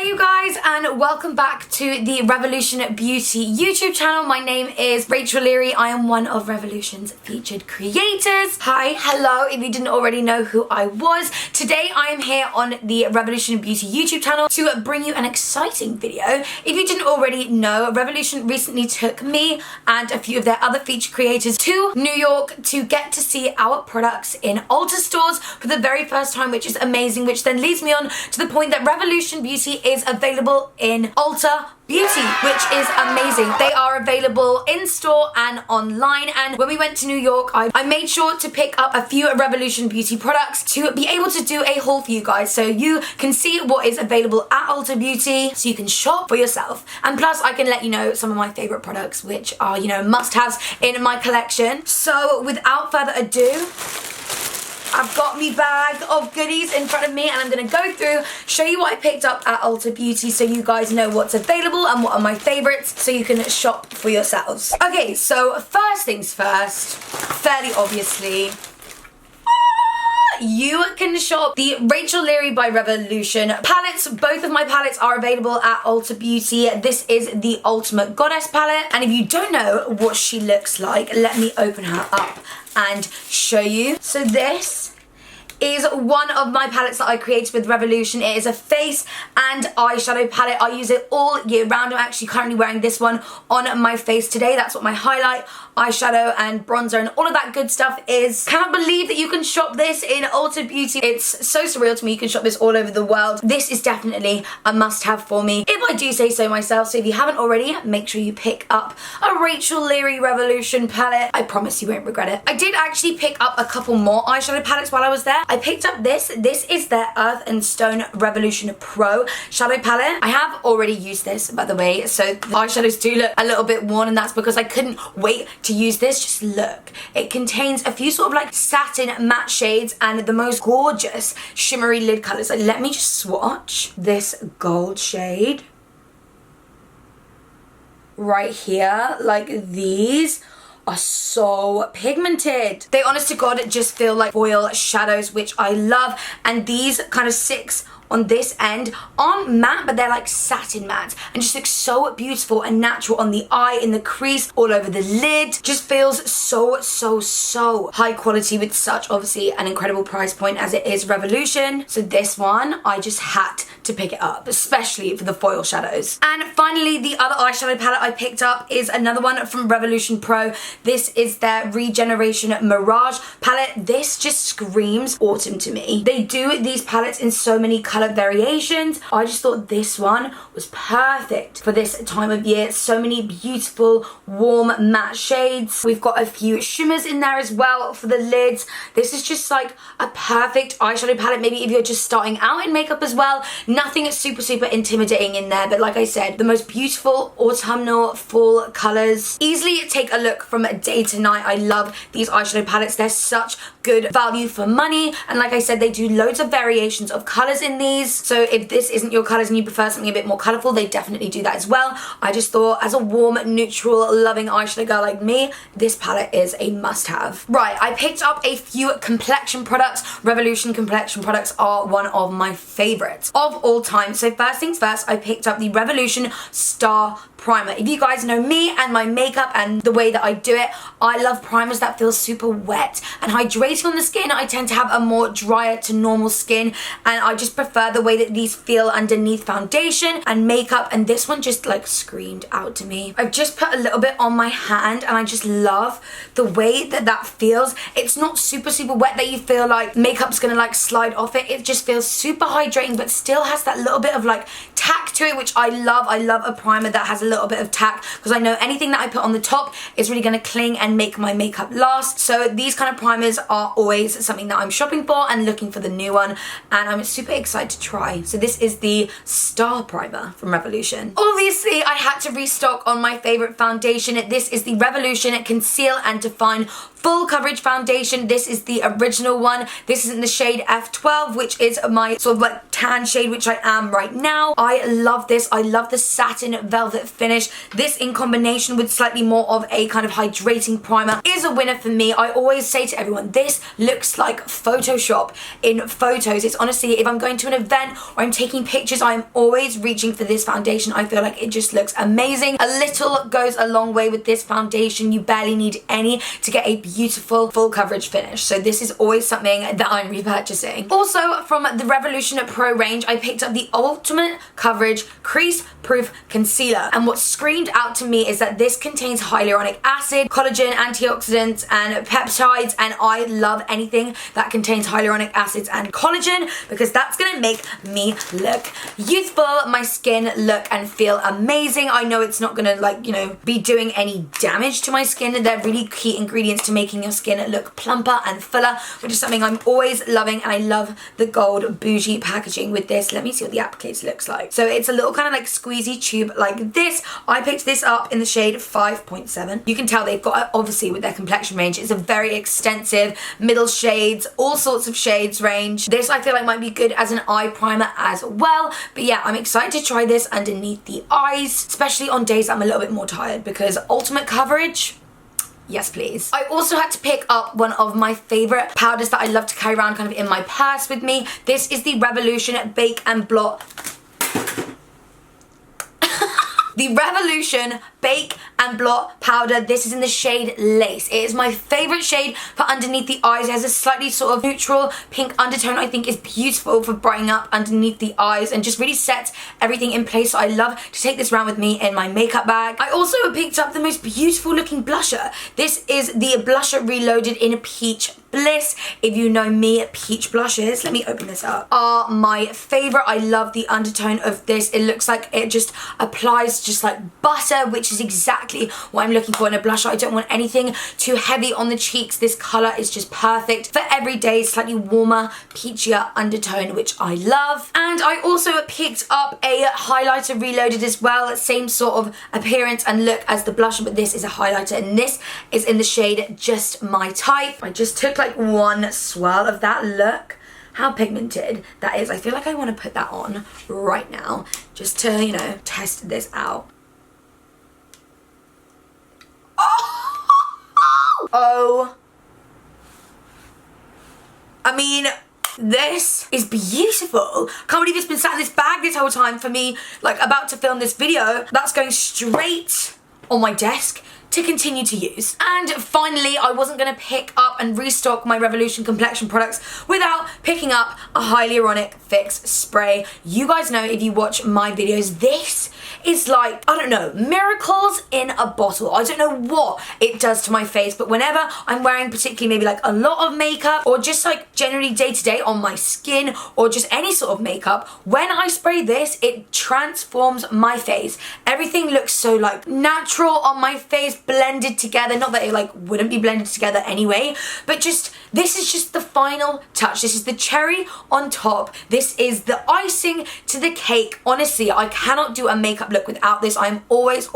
you guys, and welcome back to the Revolution Beauty YouTube channel. My name is Rachel Leary. I am one of Revolution's featured creators. Hi, hello, if you didn't already know who I was. Today I am here on the Revolution Beauty YouTube channel to bring you an exciting video. If you didn't already know, Revolution recently took me and a few of their other featured creators to New York to get to see our products in Ulta stores for the very first time, which is amazing, which then leads me on to the point that Revolution Beauty is available in Ulta Beauty, which is amazing. They are available in store and online, and when we went to New York, I made sure to pick up a few Revolution Beauty products to be able to do a haul for you guys, so you can see what is available at Ulta Beauty, so you can shop for yourself. And plus, I can let you know some of my favorite products, which are, you know, must-haves in my collection. So without further ado, I've got me bag of goodies in front of me, and I'm going to go through, show you what I picked up at Ulta Beauty so you guys know what's available and what are my favorites so you can shop for yourselves. Okay, so first things first, fairly obviously, you can shop the Rachel Leary by Revolution palettes. Both of my palettes are available at Ulta Beauty. This is the Ultimate Goddess palette, and if you don't know what she looks like, let me open her up and show you. So this is one of my palettes that I created with Revolution. It is a face and eyeshadow palette. I use it all year round. I'm actually currently wearing this one on my face today. That's what my highlight, eyeshadow and bronzer and all of that good stuff is. Cannot believe that you can shop this in Ulta Beauty. It's so surreal to me. You can shop this all over the world. This is definitely a must-have for me, if I do say so myself. So if you haven't already, make sure you pick up a Rachel Leary Revolution palette. I promise you won't regret it. I did actually pick up a couple more eyeshadow palettes while I was there. I picked up this. This is their Earth and Stone Revolution Pro shadow palette. I have already used this, by the way, so the eyeshadows do look a little bit worn, and that's because I couldn't wait to use this. Just look. It contains a few sort of like satin matte shades and the most gorgeous shimmery lid colors. Like, let me just swatch this gold shade right here. Like, these are so pigmented. They honest to God just feel like foil shadows, which I love. And these kind of six on this end aren't matte, but they're like satin matte and just look so beautiful and natural on the eye, in the crease, all over the lid. Just feels so high quality with such obviously an incredible price point as it is Revolution. So this one, I just had to pick it up, especially for the foil shadows. And finally, the other eyeshadow palette I picked up is another one from Revolution Pro. This is their Regeneration Mirage palette. This just screams autumn to me. They do these palettes in so many color variations. I just thought this one was perfect for this time of year. So many beautiful warm matte shades. We've got a few shimmers in there as well for the lids. This is just like a perfect eyeshadow palette, maybe if you're just starting out in makeup as well. Nothing super intimidating in there, but like I said, the most beautiful autumnal fall colors. Easily take a look from day to night. I love these eyeshadow palettes. They're such good value for money, and like I said, they do loads of variations of colors in these. So if this isn't your colors and you prefer something a bit more colorful, they definitely do that as well. I just thought, as a warm, neutral, loving eyeshadow girl like me, this palette is a must-have. Right, I picked up a few complexion products. Revolution complexion products are one of my favorites of all time. So first things first, I picked up the Revolution Star Primer. If you guys know me and my makeup and the way that I do it, I love primers that feel super wet and hydrating on the skin. I tend to have a more drier to normal skin, and I just prefer the way that these feel underneath foundation and makeup, and this one just like screamed out to me. I've just put a little bit on my hand, and I just love the way that that feels. It's not super wet that you feel like makeup's gonna like slide off it. It just feels super hydrating, but still has that little bit of like tack to it, which I love. I love a primer that has a little bit of tack, because I know anything that I put on the top is really going to cling and make my makeup last. So these kind of primers are always something that I'm shopping for and looking for the new one, and I'm super excited to try. So this is the Star Primer from Revolution. Obviously, I had to restock on my favorite foundation. This is the Revolution Conceal and Define full coverage foundation. This is the original one. This is in the shade F12, which is my sort of like tan shade, which I am right now. I love this. I love the satin velvet finish. This in combination with slightly more of a kind of hydrating primer is a winner for me. I always say to everyone, this looks like Photoshop in photos. It's honestly, if I'm going to an event or I'm taking pictures, I'm always reaching for this foundation. I feel like it just looks amazing. A little goes a long way with this foundation. You barely need any to get a beautiful full coverage finish. So this is always something that I'm repurchasing. Also from the Revolution Pro range, I picked up the Ultimate Coverage Crease Proof Concealer. And what screamed out to me is that this contains hyaluronic acid, collagen, antioxidants, and peptides. And I love anything that contains hyaluronic acids and collagen because that's gonna make me look youthful, my skin look and feel amazing. I know it's not gonna, like, you know, be doing any damage to my skin. They're really key ingredients to making your skin look plumper and fuller, which is something I'm always loving. And I love the gold bougie packaging with this. Let me see what the applicator looks like. So it's a little kind of like squeezy tube like this. I picked this up in the shade 5.7. You can tell they've got, obviously with their complexion range, it's a very extensive middle shades, all sorts of shades range. This I feel like might be good as an eye primer as well. But yeah, I'm excited to try this underneath the eyes, especially on days I'm a little bit more tired, because ultimate coverage, yes please. I also had to pick up one of my favorite powders that I love to carry around kind of in my purse with me. This is the Revolution Bake and Blot the Revolution Bake and Blot powder. This is in the shade Lace. It is my favorite shade for underneath the eyes. It has a slightly sort of neutral pink undertone. I think is beautiful for brightening up underneath the eyes and just really sets everything in place. So I love to take this around with me in my makeup bag. I also picked up the most beautiful looking blusher. This is the Blusher Reloaded in Peach Bliss. If you know me, peach blushes, let me open this up, are my favorite. I love the undertone of this. It looks like it just applies just like butter, which is exactly what I'm looking for in a blusher. I don't want anything too heavy on the cheeks. This color is just perfect for everyday, slightly warmer, peachier undertone, which I love. And I also picked up a highlighter Reloaded as well. Same sort of appearance and look as the blusher, but this is a highlighter and this is in the shade Just My Type. I just took like one swirl of that. Look how pigmented that is. I feel like I want to put that on right now just to, you know, test this out. Oh, I mean, this is beautiful. Can't believe it's been sat in this bag this whole time for me, like about to film this video. That's going straight on my desk to continue to use. And finally, I wasn't gonna pick up and restock my Revolution complexion products without picking up a hyaluronic fix spray. You guys know, if you watch my videos, this is like, I don't know, miracles in a bottle. I don't know what it does to my face, but whenever I'm wearing particularly maybe like a lot of makeup or just like generally day to day on my skin or just any sort of makeup, when I spray this, it transforms my face. Everything looks so like natural on my face, blended together. Not that it like wouldn't be blended together anyway, but just this is just the final touch. This is the cherry on top. This is the icing to the cake. Honestly, I cannot do a makeup look without this. I'm always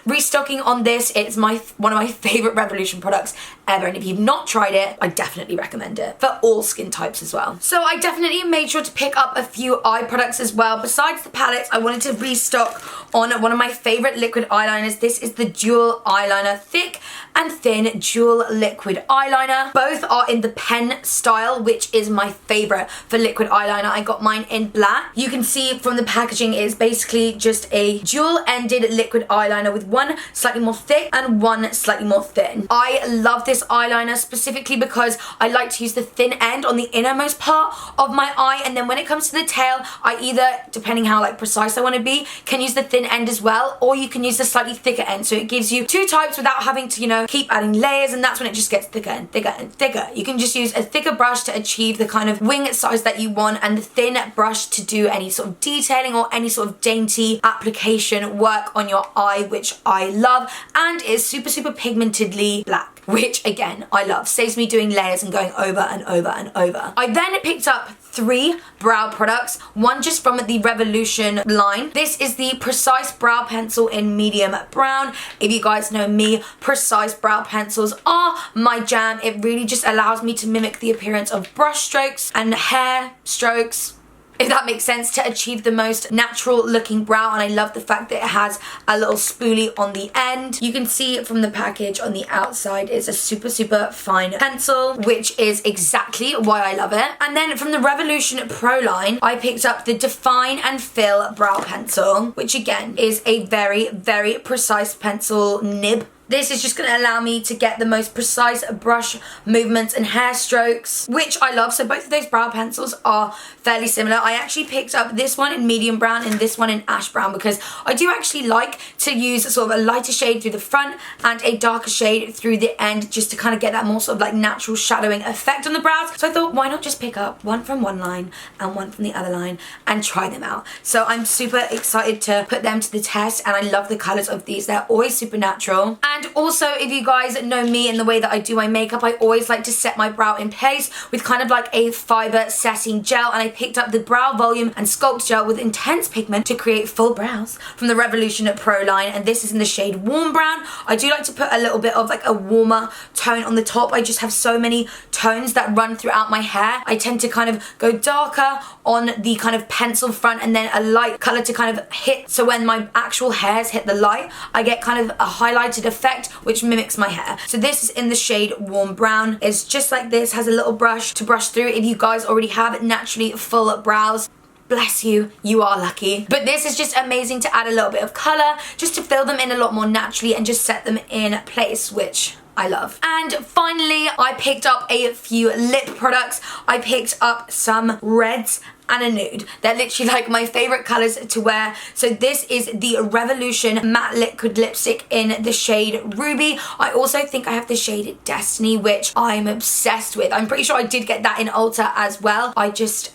restocking on this. It's one of my favorite Revolution products ever, and if you've not tried it, I definitely recommend it for all skin types as well. So I definitely made sure to pick up a few eye products as well. Besides the palettes, I wanted to restock on one of my favorite liquid eyeliners. This is the Dual Eyeliner Thick and Thin Dual Liquid Eyeliner. Both are in the pen style, which is my favorite for liquid eyeliner. I got mine in black. You can see from the packaging it's basically just a dual-ended liquid eyeliner with one slightly more thick and one slightly more thin. I love this eyeliner specifically because I like to use the thin end on the innermost part of my eye, and then when it comes to the tail, I either, depending how like precise I want to be, can use the thin end as well, or you can use the slightly thicker end. So it gives you two types without having to, you know, keep adding layers, and that's when it just gets thicker and thicker and thicker. You can just use a thicker brush to achieve the kind of wing size that you want, and the thin brush to do any sort of detailing or any sort of dainty application work on your eye, which I love, and is super pigmentedly black, which again I love. Saves me doing layers and going over and over and over. I then picked up 3 brow products, one just from the Revolution line. This is the Precise Brow Pencil in medium brown. If you guys know me, precise brow pencils are my jam. It really just allows me to mimic the appearance of brush strokes and hair strokes, if that makes sense, to achieve the most natural looking brow. And I love the fact that it has a little spoolie on the end. You can see from the package on the outside it's a super fine pencil, which is exactly why I love it. And then from the Revolution Pro line, I picked up the Define and Fill Brow Pencil, which again is a very precise pencil nib. This is just going to allow me to get the most precise brush movements and hair strokes, which I love. So both of those brow pencils are fairly similar. I actually picked up this one in medium brown and this one in ash brown because I do actually like to use sort of a lighter shade through the front and a darker shade through the end, just to kind of get that more sort of like natural shadowing effect on the brows. So I thought, why not just pick up one from one line and one from the other line and try them out. So I'm super excited to put them to the test, and I love the colours of these. They're always super natural. And also, if you guys know me and the way that I do my makeup, I always like to set my brow in place with kind of like a fiber setting gel, and I picked up the Brow Volume and Sculpt Gel with intense pigment to create full brows from the Revolution Pro line, and this is in the shade Warm Brown. I do like to put a little bit of like a warmer tone on the top. I just have so many tones that run throughout my hair. I tend to kind of go darker on the kind of pencil front and then a light color to kind of hit, so when my actual hairs hit the light, I get kind of a highlighted effect which mimics my hair. So this is in the shade Warm Brown. It's just like this, has a little brush to brush through. If you guys already have naturally full brows, bless you, you are lucky. But this is just amazing to add a little bit of color, just to fill them in a lot more naturally and just set them in place, which I love. And finally, I picked up a few lip products. I picked up some reds and a nude. They're literally like my favorite colors to wear. So this is the Revolution Matte Liquid Lipstick in the shade Ruby. I also think I have the shade Destiny, which I'm obsessed with. I'm pretty sure I did get that in Ulta as well. I just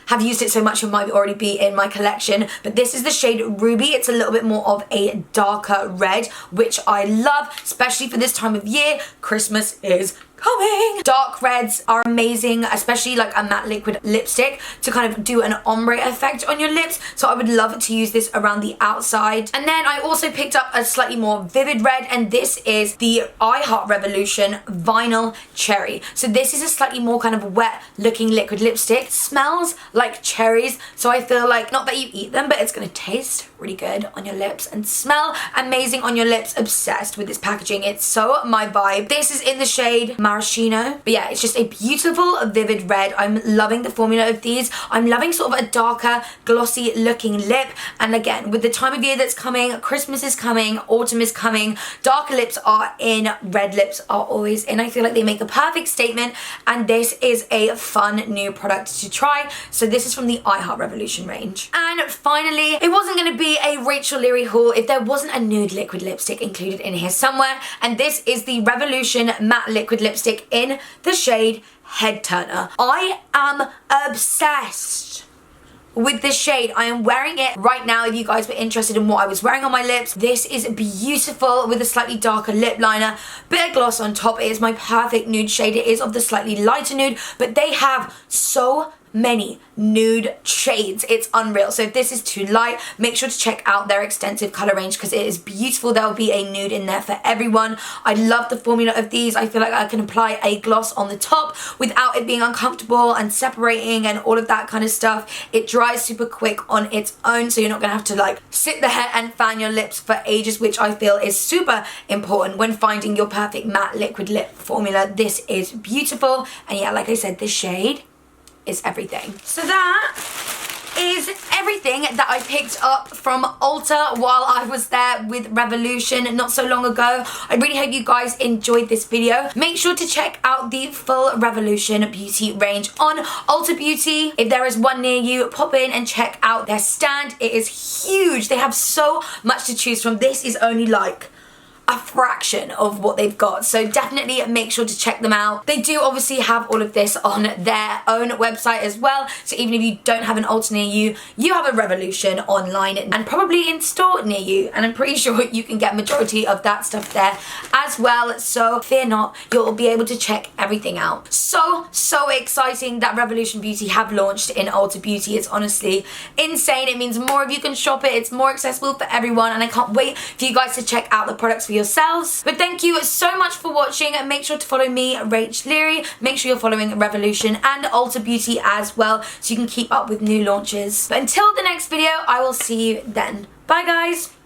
have used it so much it might already be in my collection. But this is the shade Ruby. It's a little bit more of a darker red, which I love, especially for this time of year. Christmas is coming. Dark reds are amazing, especially like a matte liquid lipstick to kind of do an ombre effect on your lips. So I would love to use this around the outside. And then I also picked up a slightly more vivid red, and this is the I Heart Revolution Vinyl Cherry. So this is a slightly more kind of wet looking liquid lipstick. It smells like cherries, so I feel like, not that you eat them, but it's gonna taste really good on your lips and smell amazing on your lips. Obsessed with this packaging. It's so my vibe. This is in the shade Maraschino. But yeah, it's just a beautiful vivid red. I'm loving the formula of these. I'm loving sort of a darker glossy looking lip, and again, with the time of year that's coming, Christmas is coming, autumn is coming, darker lips are in, red lips are always in. I feel like they make a perfect statement, and this is a fun new product to try. So this is from the I Heart Revolution range. And finally, it wasn't going to be a Rachel Leary haul if there wasn't a nude liquid lipstick included in here somewhere, and this is the Revolution Matte Liquid Lipstick in the shade Head Turner. I am obsessed with this shade. I am wearing it right now if you guys were interested in what I was wearing on my lips. This is beautiful with a slightly darker lip liner, bit of gloss on top. It is my perfect nude shade. It is of the slightly lighter nude, but they have so many nude shades. It's unreal. So if this is too light, make sure to check out their extensive color range because it is beautiful. There will be a nude in there for everyone. I love the formula of these. I feel like I can apply a gloss on the top without it being uncomfortable and separating and all of that kind of stuff. It dries super quick on its own, so you're not gonna have to like sit there and fan your lips for ages, which I feel is super important when finding your perfect matte liquid lip formula. This is beautiful, and yeah, like I said, this shade is everything. So that is everything that I picked up from Ulta while I was there with Revolution not so long ago. I really hope you guys enjoyed this video. Make sure to check out the full Revolution Beauty range on Ulta Beauty. If there is one near you, pop in and check out their stand. It is huge. They have so much to choose from. This is only like, a fraction of what they've got. So definitely make sure to check them out. They do obviously have all of this on their own website as well. So even if you don't have an Ulta near you, you have a Revolution online and probably in store near you. And I'm pretty sure you can get majority of that stuff there as well. So fear not, you'll be able to check everything out. So exciting that Revolution Beauty have launched in Ulta Beauty. It's honestly insane. It means more of you can shop it. It's more accessible for everyone, and I can't wait for you guys to check out the products for yourselves. But thank you so much for watching. Make sure to follow me, Rach Leary. Make sure you're following Revolution and Ulta Beauty as well, so you can keep up with new launches. But until the next video, I will see you then. Bye guys.